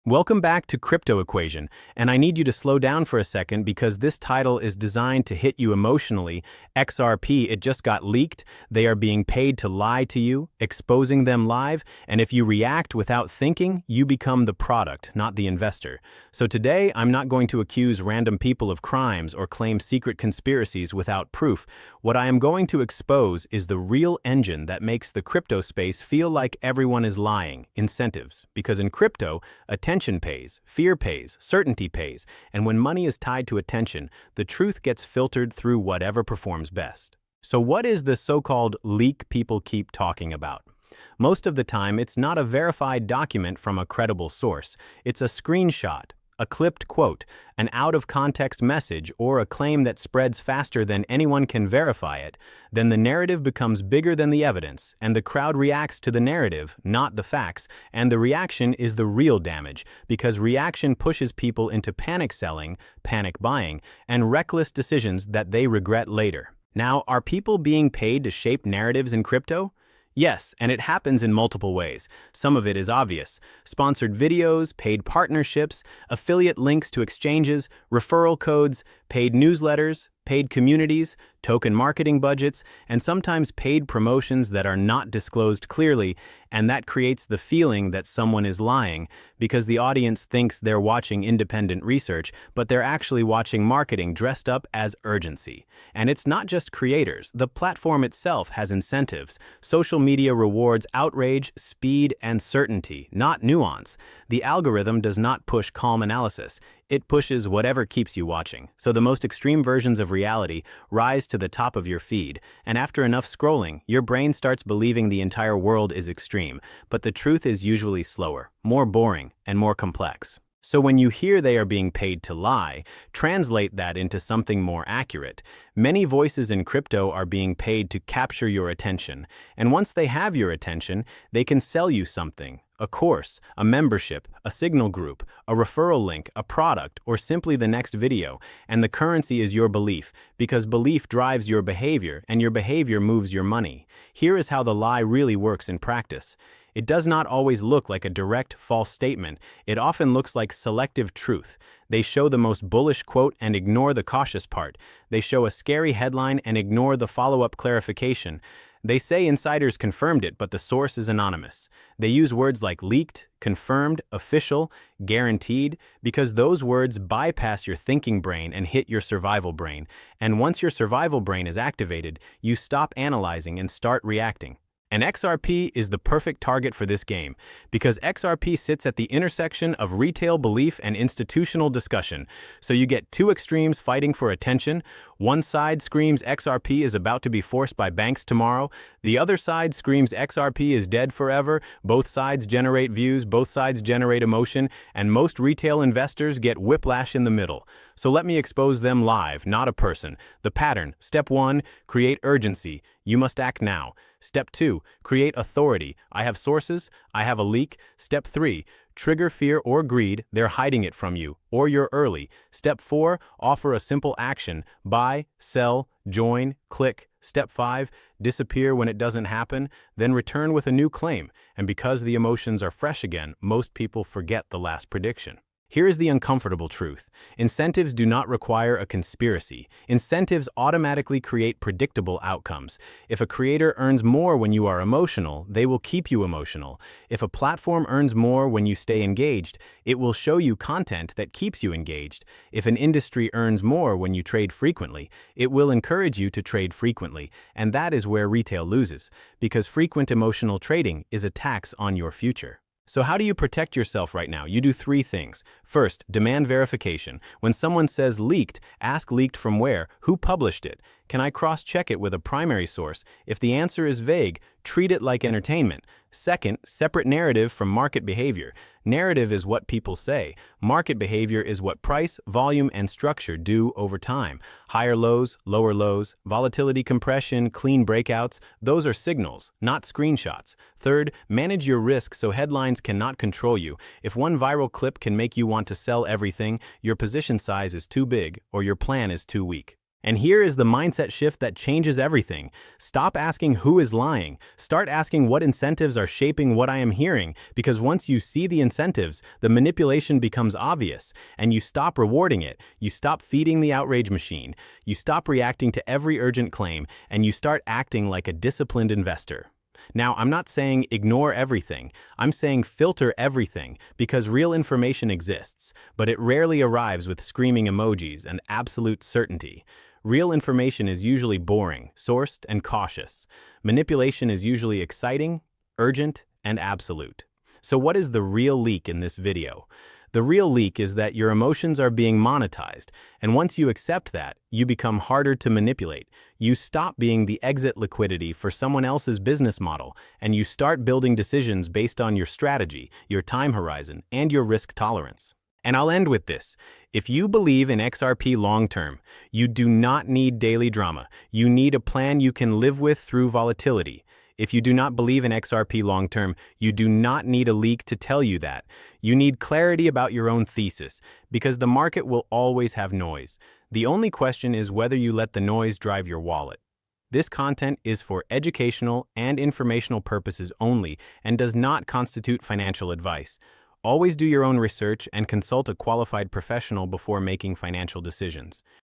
Welcome back to Crypto Equation, and I need you to slow down for a second because this title is designed to hit you emotionally. XRP, it just got leaked. They are being paid to lie to you, exposing them live, and if you react without thinking, you become the product, not the investor. So today, I'm not going to accuse random people of crimes or claim secret conspiracies without proof. What I am going to expose is the real engine that makes the crypto space feel like everyone is lying: incentives. Because in crypto, attention pays, fear pays, certainty pays, and when money is tied to attention, the truth gets filtered through whatever performs best. So what is the so-called leak people keep talking about? Most of the time, it's not a verified document from a credible source. It's a screenshot, a clipped quote, an out-of-context message, or a claim that spreads faster than anyone can verify it. Then the narrative becomes bigger than the evidence, and the crowd reacts to the narrative, not the facts, and the reaction is the real damage, because reaction pushes people into panic selling, panic buying, and reckless decisions that they regret later. Now, are people being paid to shape narratives in crypto? Yes, and it happens in multiple ways. Some of it is obvious: sponsored videos, paid partnerships, affiliate links to exchanges, referral codes, paid newsletters, paid communities, token marketing budgets, and sometimes paid promotions that are not disclosed clearly, and that creates the feeling that someone is lying because the audience thinks they're watching independent research, but they're actually watching marketing dressed up as urgency. And it's not just creators. The platform itself has incentives. Social media rewards outrage, speed, and certainty, not nuance. The algorithm does not push calm analysis. It pushes whatever keeps you watching. So the most extreme versions of reality rise to the top of your feed, and after enough scrolling, your brain starts believing the entire world is extreme, but the truth is usually slower, more boring, and more complex. So when you hear they are being paid to lie, translate that into something more accurate. Many voices in crypto are being paid to capture your attention, and once they have your attention, they can sell you something: a course, a membership, a signal group, a referral link, a product, or simply the next video. And the currency is your belief, because belief drives your behavior, and your behavior moves your money. Here is how the lie really works in practice. It does not always look like a direct, false statement. It often looks like selective truth. They show the most bullish quote and ignore the cautious part. They show a scary headline and ignore the follow-up clarification. They say insiders confirmed it, but the source is anonymous. They use words like leaked, confirmed, official, guaranteed, because those words bypass your thinking brain and hit your survival brain. And once your survival brain is activated, you stop analyzing and start reacting. And XRP is the perfect target for this game, because XRP sits at the intersection of retail belief and institutional discussion. So you get two extremes fighting for attention. One side screams XRP is about to be forced by banks tomorrow. The other side screams XRP is dead forever. Both sides generate views, both sides generate emotion, and most retail investors get whiplash in the middle. So let me expose them live, not a person. The pattern: step 1, create urgency. You must act now. Step 2, create authority. I have sources, I have a leak. Step 3, trigger fear or greed. They're hiding it from you, or you're early. Step 4, offer a simple action: buy, sell, join, click. Step 5, disappear when it doesn't happen, then return with a new claim. And because the emotions are fresh again, most people forget the last prediction. Here is the uncomfortable truth. Incentives do not require a conspiracy. Incentives automatically create predictable outcomes. If a creator earns more when you are emotional, they will keep you emotional. If a platform earns more when you stay engaged, it will show you content that keeps you engaged. If an industry earns more when you trade frequently, it will encourage you to trade frequently. And that is where retail loses, because frequent emotional trading is a tax on your future. So how do you protect yourself right now? You do 3 things. First, demand verification. When someone says leaked, ask leaked from where? Who published it? Can I cross-check it with a primary source? If the answer is vague, treat it like entertainment. Second, separate narrative from market behavior. Narrative is what people say. Market behavior is what price, volume, and structure do over time. Higher lows, lower lows, volatility compression, clean breakouts, those are signals, not screenshots. Third, manage your risk so headlines cannot control you. If one viral clip can make you want to sell everything, your position size is too big or your plan is too weak. And here is the mindset shift that changes everything. Stop asking who is lying. Start asking what incentives are shaping what I am hearing, because once you see the incentives, the manipulation becomes obvious, and you stop rewarding it. You stop feeding the outrage machine. You stop reacting to every urgent claim, and you start acting like a disciplined investor. Now, I'm not saying ignore everything. I'm saying filter everything, because real information exists, but it rarely arrives with screaming emojis and absolute certainty. Real information is usually boring, sourced, and cautious. Manipulation is usually exciting, urgent, and absolute. So what is the real leak in this video? The real leak is that your emotions are being monetized, and once you accept that, you become harder to manipulate. You stop being the exit liquidity for someone else's business model, and you start building decisions based on your strategy, your time horizon, and your risk tolerance. And I'll end with this. If you believe in XRP long-term, you do not need daily drama. You need a plan you can live with through volatility. If you do not believe in XRP long-term, you do not need a leak to tell you that. You need clarity about your own thesis, because the market will always have noise. The only question is whether you let the noise drive your wallet. This content is for educational and informational purposes only and does not constitute financial advice. Always do your own research and consult a qualified professional before making financial decisions.